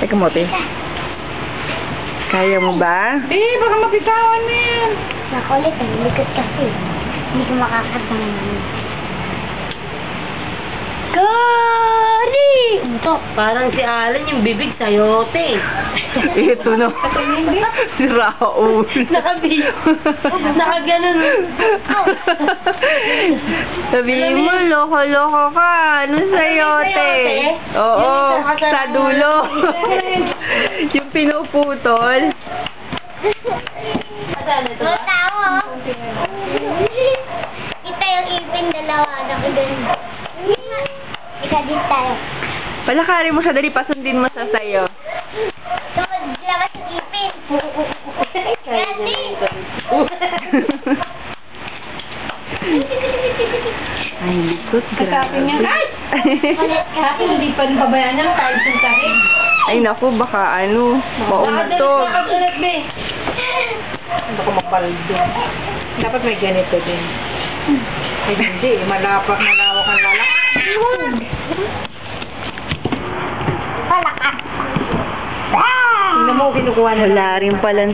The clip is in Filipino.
Teka mo, te. Kaya mo ba? Baka mapitawan na yan. Nakulit, ang likot kasi. Hindi ko makakatang. Kari! Ito. Parang si Alan yung bibig sayote. Ito na. Si Raul. Nakaganon. Sabihin mo, loko-loko ka. Ano sayote? Oo, sa dulo. Yung pinuputol. Matawa. Kita yung ipin dalawa. Nakagano. Ika din tayo. Palakarin mo siya, dali pasundin mo sa sayo. Tungkol labas yung ipin. Kasi. Ay, likot, grabe. Kasi hindi pa nababayaan ng tayo sa sakit. Ay, naku, baka ano, mauntog. Ano ko mapaldo? Dapat may ganito din. Ay, hindi. Malawak ang lalaki. Palakas. Hindi mo kinukuha na Wala rin palang